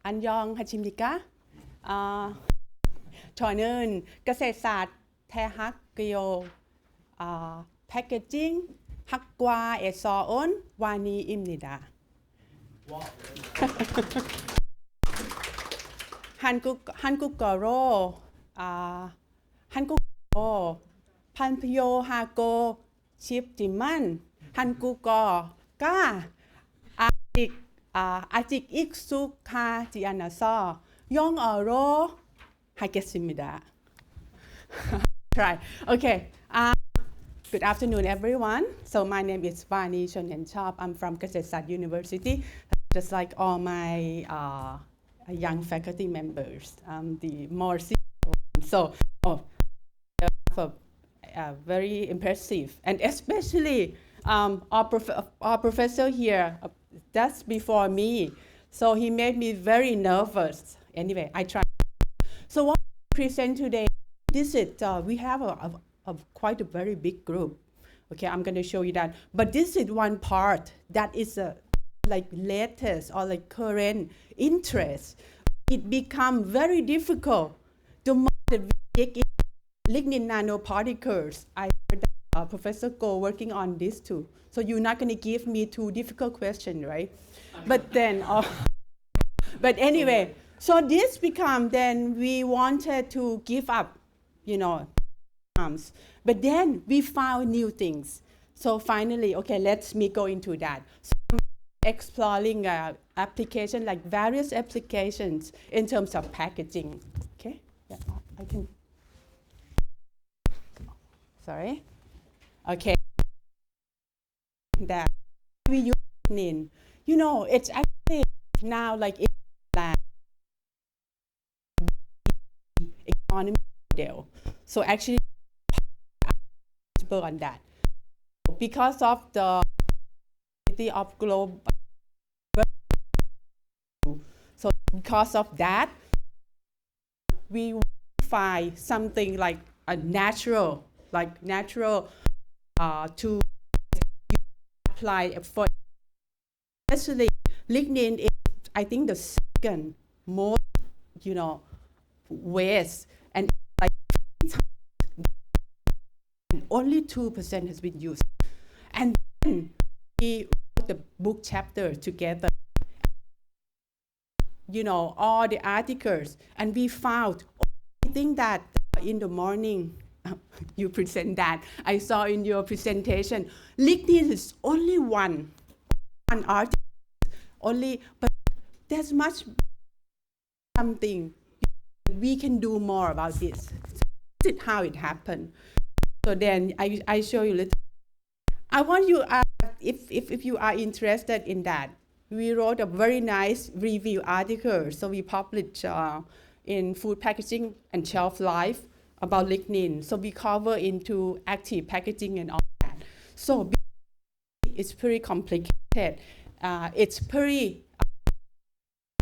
안녕 하십니까? 저는 kasetsart 대학교 패키징 학과에서 온 와니입니다. 한국어로 발표하고 싶지만 한국어가 아직 익숙하지 않아서 영어로 하겠습니다. Try. Okay. Good afternoon, everyone. So my name is Vanee Chonhenchob. I'm from Kasetsart University, just like all my young faculty members. The more senior ones. So, very impressive, and especially our professor here. That's before me, so he made me very nervous. Anyway, I tried. So what I present today, this is we have quite a very big group. Okay, I'm going to show you that. But this is one part that is like latest or like current interest. It becomes very difficult the more that we dig in lignin nanoparticles. I heard that Professor Go working on this too. So you're not going to give me too difficult questions, right? But then, but anyway, so this become, then we wanted to give up, but then we found new things. So finally, okay, let me go into that. So I'm exploring application, like various applications in terms of packaging. Okay, yeah, I can. Sorry. Okay. That we use lignin. It's actually now like in economy model. So actually, on that, because of the of global, so because of that, we find something like a natural to apply for. Especially lignin is, I think, the second most waste, and like only 2% has been used. And then we wrote the book chapter together, all the articles, and we found, I think that in the morning you present that, I saw in your presentation, lignin is only one article, but there's much something we can do more about this. So this is how it happened. So then I show you a little. I want you, if you are interested in that, we wrote a very nice review article. So we published in Food Packaging and Shelf Life about lignin. So we cover into active packaging and all that. So it's pretty complicated. It's pretty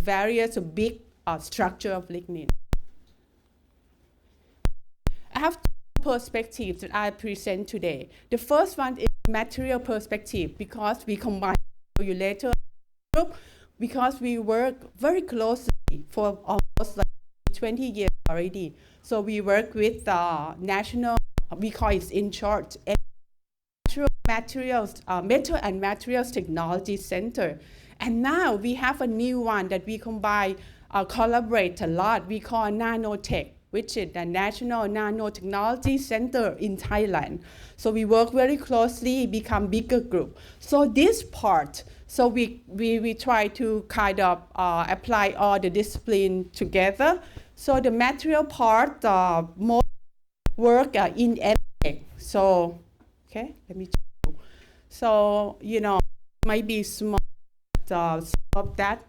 various big structure of lignin. I have perspectives that I present today. The first one is material perspective, because we combine you later group, because we work very closely for almost like 20 years already. So we work with national, we call it in short, materials, Metal and Materials Technology Center. And now we have a new one that we combine, collaborate a lot. We call Nanotech, which is the National Nanotechnology Center in Thailand. So we work very closely, become bigger group. So this part, so we try to kind of apply all the discipline together. So the material part, more work in editing. So, okay, let me show you. So, might be small, some of that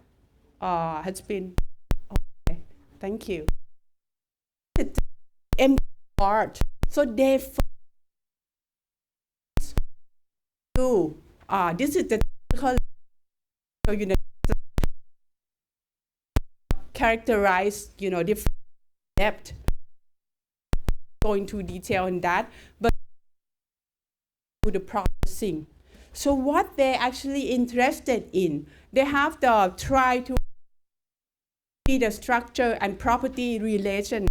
has been, okay, thank you. Part. So they do this is the characterize different depth. Go into detail on that, but to the processing. So what they're actually interested in, they have to try to see the structure and property relation,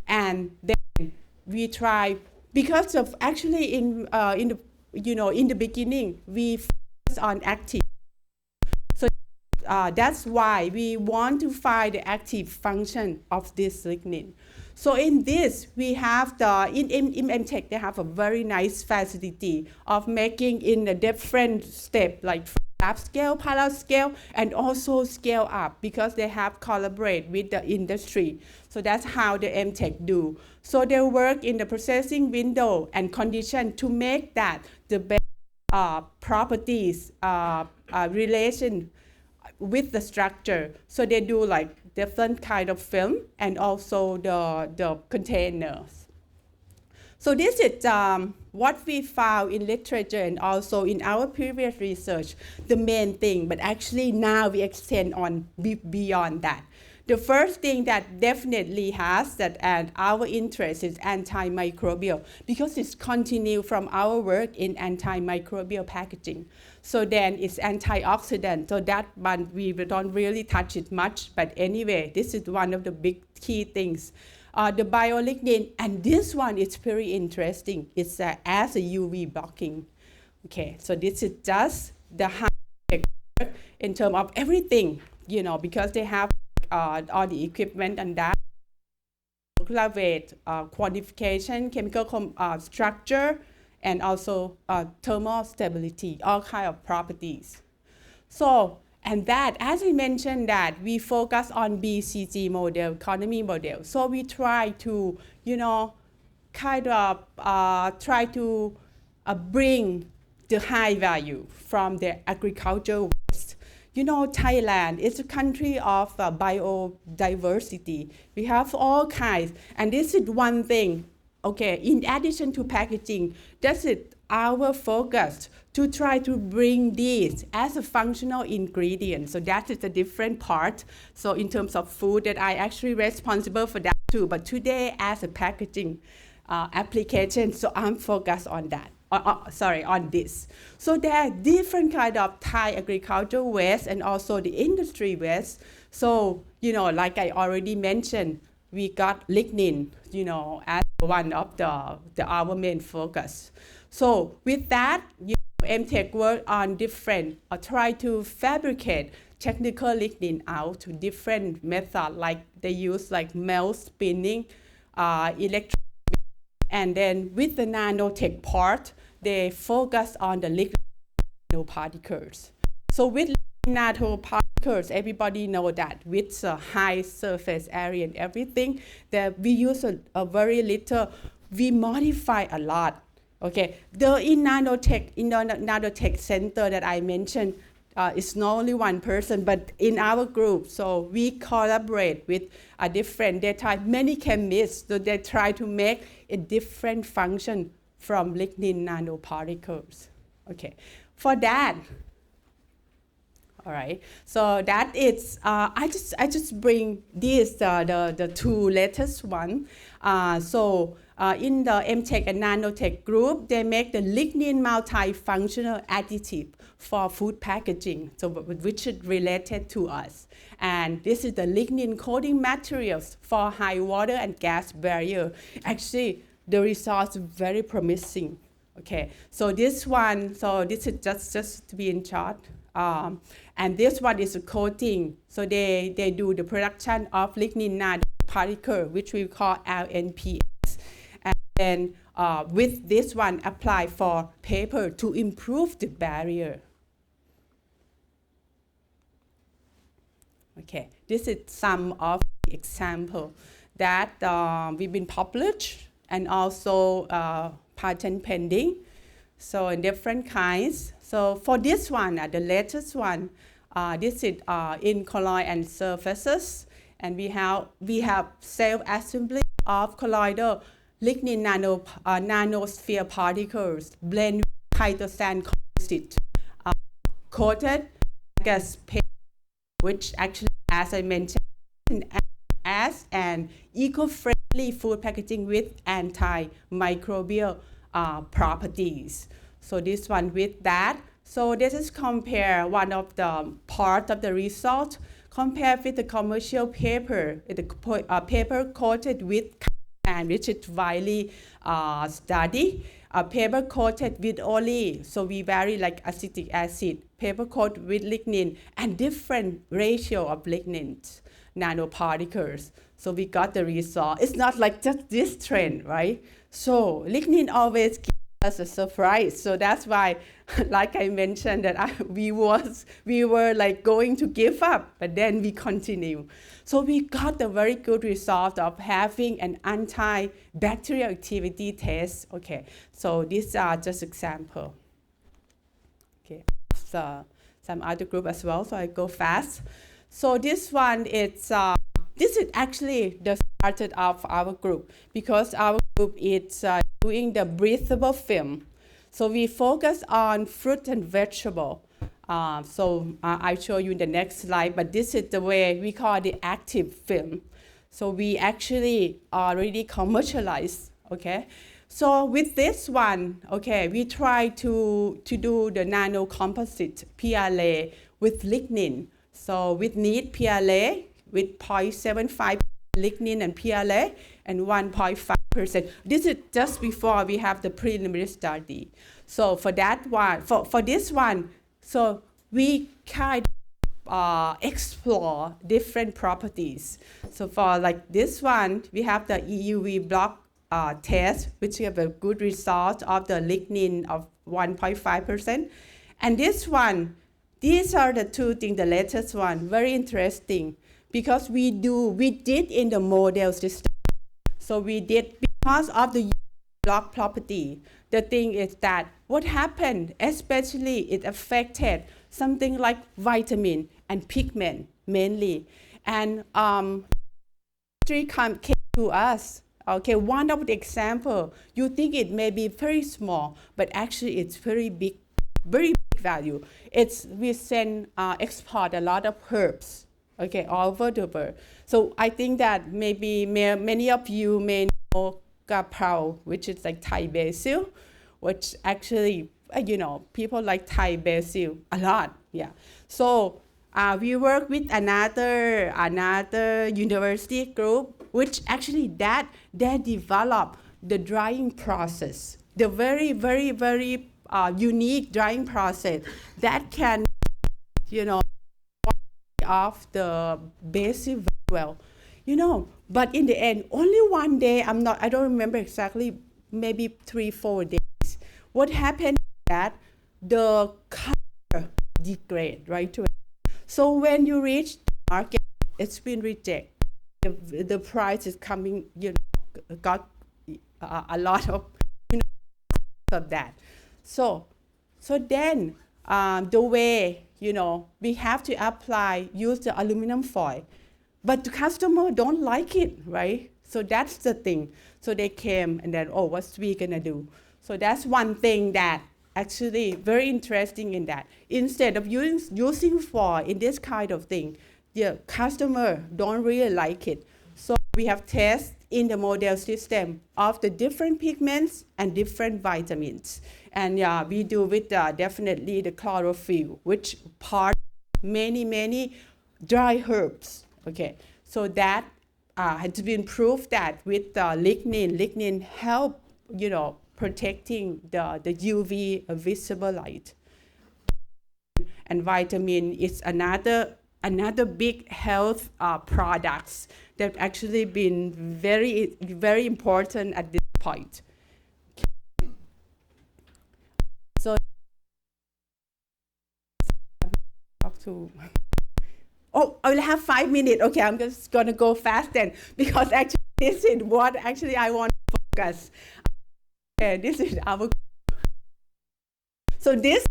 and then we try, because of actually in the beginning we focus on active. So that's why we want to find the active function of this lignin. So in this, we have in MTech, they have a very nice facility of making in a different step, like lab scale, pilot scale, and also scale up, because they have collaborate with the industry. So that's how the MTech do. So they work in the processing window and condition to make that the best properties relation with the structure. So they do like different kind of film and also the containers. So this is what we found in literature and also in our previous research, the main thing, but actually now we extend on beyond that. The first thing that definitely has that, and our interest is antimicrobial, because it's continued from our work in antimicrobial packaging. So then it's antioxidant, so that one we don't really touch it much, but anyway, this is one of the big key things. The biolignin, and this one is very interesting. It's as a UV blocking. Okay, so this is just the high in terms of everything, because they have all the equipment and that, gravate, quantification, chemical structure, and also thermal stability, all kind of properties. So, and that, as I mentioned, that we focus on BCG model, economy model. So we try to, try to bring the high value from the agricultural waste. Thailand is a country of biodiversity. We have all kinds, and this is one thing. Okay, in addition to packaging, that's it. Our focus to try to bring these as a functional ingredient. So that is a different part. So in terms of food, that I actually responsible for that too. But today, as a packaging application, so I'm focused on that. On this. So there are different kind of Thai agricultural waste and also the industry waste. So, like I already mentioned, we got lignin, as one of our main focus. So with that, MTech work on different, try to fabricate technical lignin out to different methods, like they use like melt spinning, electric, and then with the nanotech part, they focus on the lignin nanoparticles. So with nanoparticles, everybody know that with a high surface area and everything, that we use a very little, we modify a lot. Okay, in the nanotech center that I mentioned, it's not only one person, but in our group, so we collaborate with a different, many chemists, so they try to make a different function from lignin nanoparticles. Okay, for that, all right. So that is, I just bring this the two latest one. In the MTech and Nanotech group, they make the lignin multifunctional additive for food packaging, so which is related to us. And this is the lignin coating materials for high water and gas barrier. Actually, the results are very promising. Okay, so this one, so this is just to be in short. And this one is a coating. So they do the production of lignin nanoparticle, which we call LNPS. And then with this one, apply for paper to improve the barrier. Okay, this is some of the example that we've been published and also patent pending. So in different kinds. So for this one, the latest one, this is in colloid and surfaces, and we have self-assembly of colloidal lignin nanosphere particles blend with hydrogen composite, coated as paper, which actually, as I mentioned, as an eco-friendly food packaging with antimicrobial properties. So this one with that. So this is compare one of the part of the result compared with the commercial paper, the paper coated with and which is widely studied, paper coated with only, so we vary like acetic acid, paper coated with lignin, and different ratio of lignins, nanoparticles. So we got the result. It's not like just this trend, right? So lignin always gives us a surprise. So that's why, like I mentioned, that we were like going to give up, but then we continue. So we got the very good result of having an antibacterial activity test. Okay, so these are just example. Okay, so some other group as well. So I go fast. So this one is this is actually the started of our group, because our group is doing the breathable film. So we focus on fruit and vegetable. So I'll show you in the next slide, but this is the way we call the active film. So we actually already commercialized, okay? So with this one, okay, we try to do the nano composite PLA with lignin. So with neat PLA with 0.75 lignin and PLA and 1.5%. This is just before we have the preliminary study. So for that one, for this one, so we kind of explore different properties. So for like this one, we have the EUV block test, which have a good result of the lignin of 1.5%. And this one, these are the two things, the latest one, very interesting, because we did in the model system. So we did because of the block property. The thing is that what happened, especially it affected something like vitamin and pigment mainly. And came to us. Okay, one of the example, you think it may be very small, but actually it's very big value. We export a lot of herbs, okay, all over the world. So I think that maybe many of you may know Kaprao, which is like Thai basil, which actually, people like Thai basil a lot, yeah. So we work with another university group, which actually they develop the drying process, the very, very, very unique drying process that can, off the basil very well, but in the end, only one day, I don't remember exactly, maybe 3-4 days. What happened is that the color degrade right away. So when you reach the market, it's been rejected. The price is coming, got a lot of, of that. So then the way, we have to use the aluminum foil, but the customer don't like it, right? So that's the thing. So they came and then, what's we gonna do? So that's one thing that actually very interesting in that. Instead of using foil in this kind of thing, the customer don't really like it. So we have tests in the model system of the different pigments and different vitamins. And yeah, we do with definitely the chlorophyll, which part many dry herbs. Okay, so that has been proved that with lignin help, protecting the UV visible light. And vitamin is another big health products that actually been very, very important at this point. Okay. So I will have 5 minutes. Okay, I'm just gonna go fast then, because actually this is what actually I want to focus. Okay, this is our. So this.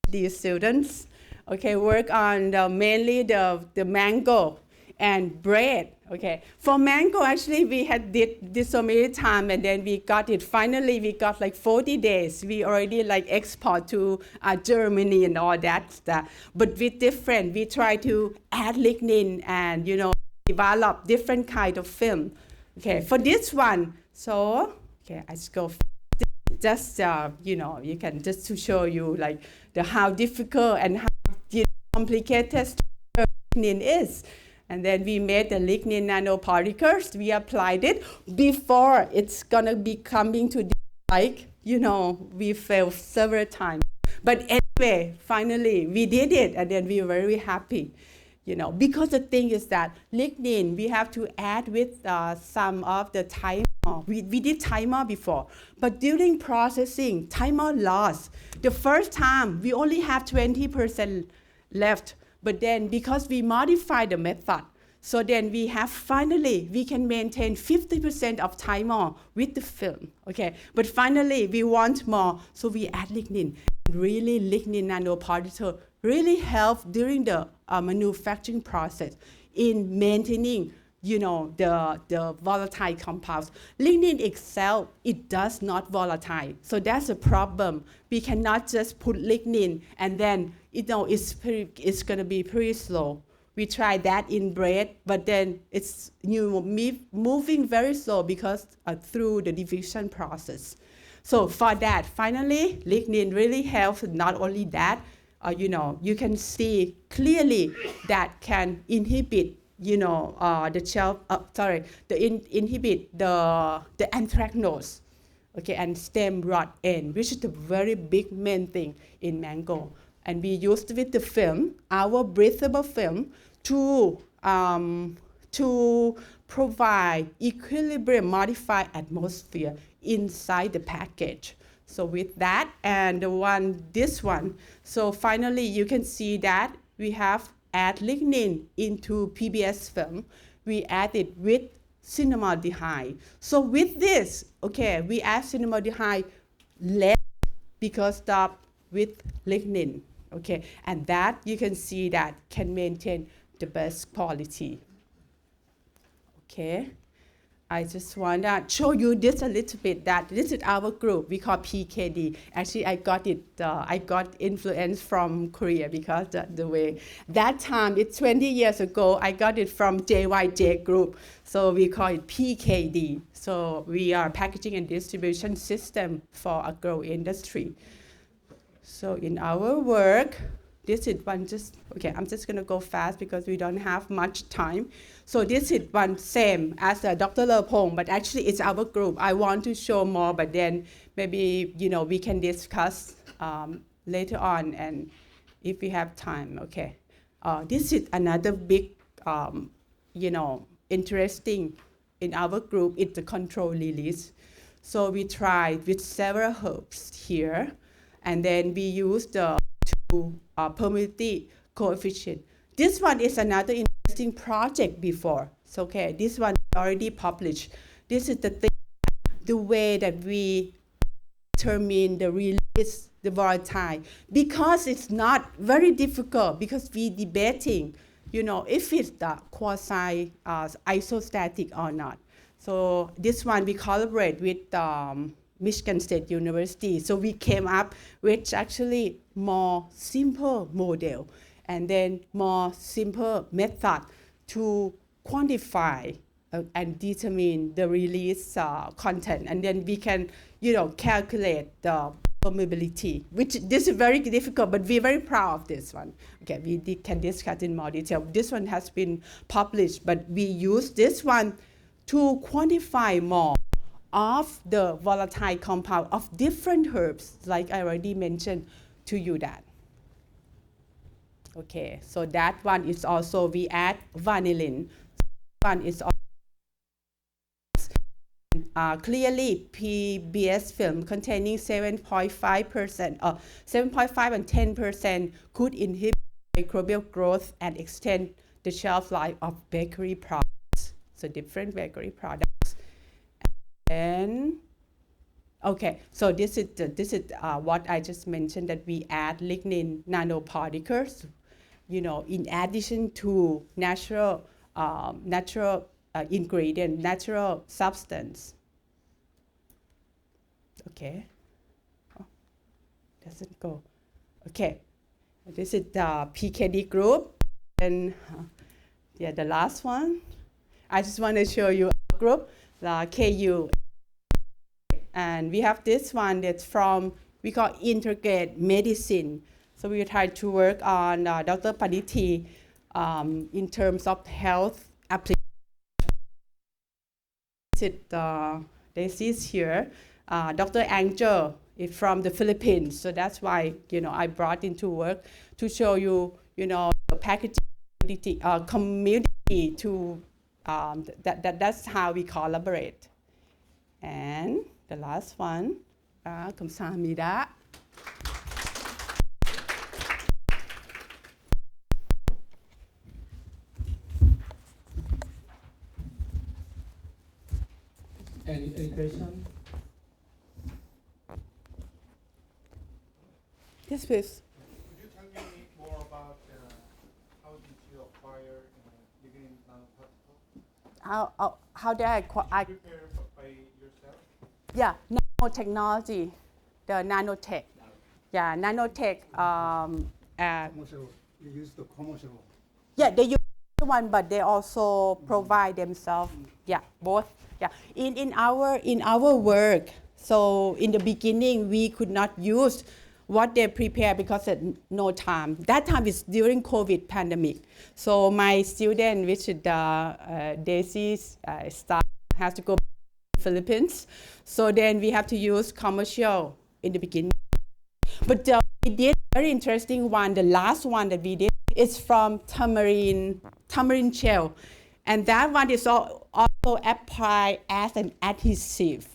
These students, okay, work on mainly the mango and bread. Okay, for mango, actually we had did this so many times, and then we got it. Finally, we got like 40 days. We already like export to Germany and all that stuff. But with different, we try to add lignin and develop different kind of film. Okay, for this one, so okay, I just go. Just you can just to show you like how difficult and how complicated lignin is. And then we made the lignin nanoparticles. We applied it before it's gonna be coming to this, like, we failed several times. But anyway, finally we did it, and then we were very happy, because the thing is that lignin, we have to add with some of the timer. We did timer before, but during processing, timer lost. The first time, we only have 20% left, but then because we modified the method, so then we can maintain 50% of timer with the film, okay? But finally, we want more, so we add lignin. Really, lignin nanoparticle really help during the manufacturing process in maintaining, the volatile compounds. Lignin itself, it does not volatile. So that's a problem. We cannot just put lignin and then, it's going to be pretty slow. We tried that in bread, but then it's moving very slow because through the division process. So for that, finally, lignin really helps. Not only that, you can see clearly that can inhibit, inhibit the anthracnose, okay, and stem rot end, which is the very big main thing in mango. And we used with the film, our breathable film, to provide equilibrium modified atmosphere inside the package. So with that, and this one, so finally you can see that we have add lignin into PBS film. We add it with cinnamaldehyde. So with this, okay, we add cinnamaldehyde less because stop with lignin, okay, and that you can see that can maintain the best quality. Okay, I just want to show you this a little bit, that this is our group, we call PKD. Actually, I got influence from Korea because the way, that time, it's 20 years ago, I got it from JYJ group. So we call it PKD. So we are packaging and distribution system for agro industry. So in our work, this is one I'm just going to go fast because we don't have much time. So this is one same as Dr. Lepong, but actually it's our group. I want to show more, but then maybe, we can discuss later on, and if we have time, okay. This is another big, interesting in our group, it's the control release. So we tried with several herbs here, and then we used the permeability coefficient. This one is another interesting project before. So, okay, this one already published. This is the way that we determine the release, the volatile, because it's not very difficult, because we debating, if it's the quasi isostatic or not. So this one we collaborate with Michigan State University. So we came up with actually more simple model and then more simple method to quantify and determine the release content. And then we can, calculate the permeability, which this is very difficult, but we're very proud of this one. Okay, we can discuss in more detail. This one has been published, but we use this one to quantify more of the volatile compound of different herbs, like I already mentioned to you that. Okay, so that one is also, we add vanillin. One is clearly PBS film containing 7.5% or 7.5 and 10% could inhibit microbial growth and extend the shelf life of bakery products. So different bakery products. And okay, so this is what I just mentioned, that we add lignin nanoparticles, in addition to natural ingredient, natural substance. Okay. Oh, doesn't go. Okay. This is the PKD group, and the last one. I just want to show you a group, the KU. And we have this one that's from, we call integrate medicine. So we try to work on Dr. Paditi in terms of health applications. This is here. Dr. Angel is from the Philippines, so that's why I brought into work to show you the packaging community to that's how we collaborate. And the last one, 감사합니다. Any question? Yes, please. Could you tell me more about how did you acquire Lignin nanoparticle? How did I Prepare by yourself? Yeah, nanotechnology, the nanotech. Yeah, nanotech. Commercial. You use the commercial one. Yeah, they use one, but they also provide themselves. Yeah, both. Yeah, in our work. So in the beginning, we could not use what they prepare because of no time. That time is during COVID pandemic. So my student, which is Daisy's staff, has to go to the Philippines. So then we have to use commercial in the beginning. But we did a very interesting one. The last one that we did is from tamarind shell. And that one is also applied as an adhesive.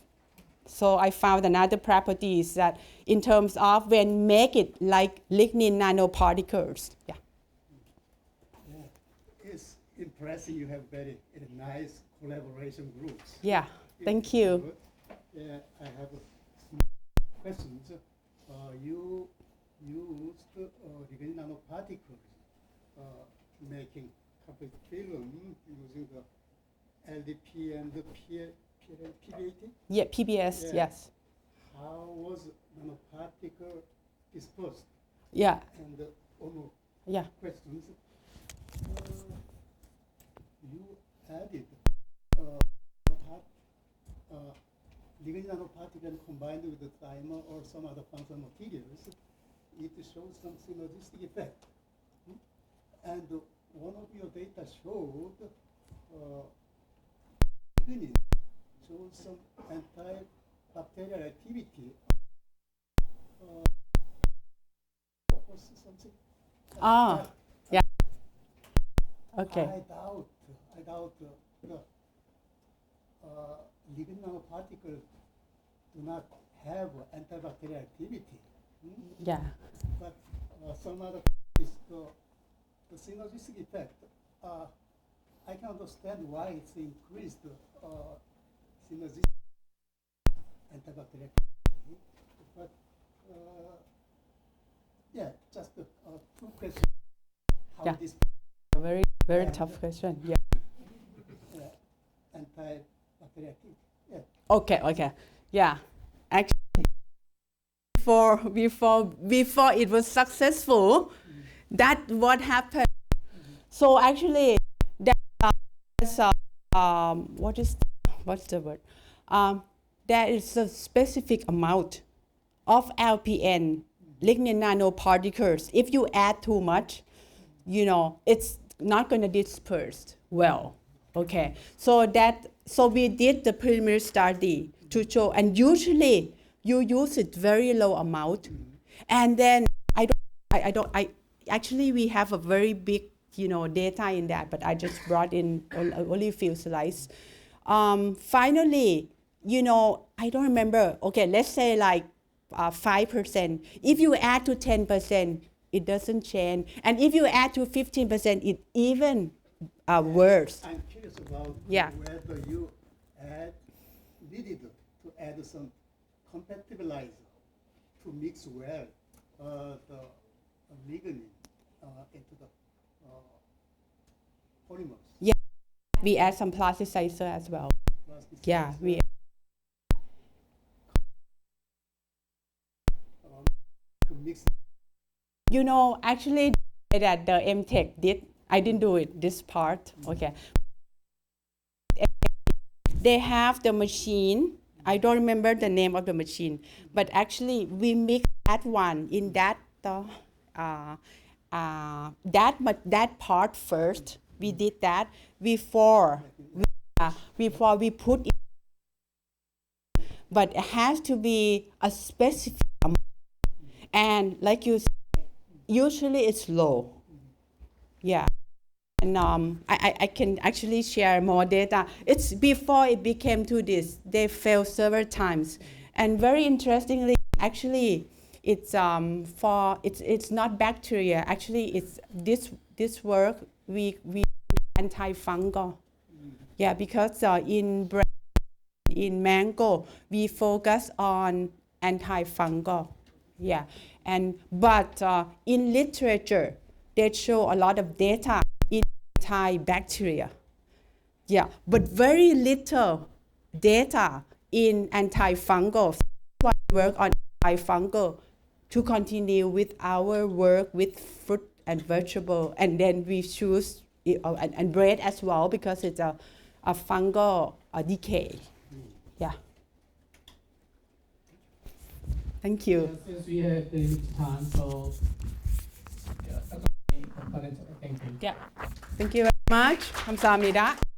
So I found another properties that in terms of when make it like lignin nanoparticles. Yeah. It's impressive. You have very nice collaboration groups. Yeah. Thank you. Yeah, I have questions. You used lignin nanoparticles making copper film using the LDP and the PBAT? Yeah, PBS, Yeah. yes. How was nanoparticle dispersed? Yeah, And one more yeah. questions. You added lignin nanoparticle combined with the thymer or some other functional materials. It shows some synergistic effect. And one of your data showed lignin shows some antibacterial activity. Was something? Yeah. Okay. I doubt the lignin nanoparticles do not have antibacterial activity. Yeah. But some other is the synergistic effect. I can understand why it's increased synergistic antibacterial activity. But yeah, just two questions. How Yeah. this Very tough question. Yeah. antibacterial activity? Yeah. Okay. Yeah. Actually, before it was successful, that what happened. So actually, what's the word? There is a specific amount of LPN, lignin nanoparticles. If you add too much, it's not going to disperse well. Okay, so we did the preliminary study to show, and usually you use it very low amount, and then actually we have a very big data in that, but I just brought in only a few slides. Finally, I don't remember. Okay, let's say like 5%. If you add to 10%, it doesn't change, and if you add to 15%, it even worse. I'm curious about Yeah. whether you needed to add some compatibilizer to mix well the lignin into the polymers. Yeah, we add some plasticizer as well. Yeah, we. To mix. Actually, that the MTech did. I didn't do it, this part. Okay. They have the machine. I don't remember the name of the machine, but actually we mix that one in that that part first. We did that before we put it, but it has to be a specific amount. And like you said, usually it's low. Yeah. And I can actually share more data. It's before it became to this, they failed several times. And very interestingly, actually, it's not bacteria. Actually, it's this work we antifungal. Yeah, because in mango we focus on antifungal. Yeah, but in literature they show a lot of data in antibacteria. Yeah, but very little data in antifungal. That's why we work on antifungal to continue with our work with fruit and vegetable, and then we choose and bread as well because it's a fungal decay. Yeah. Thank you. Since we have the time, so thank you. Yeah. Thank you very much. 감사합니다.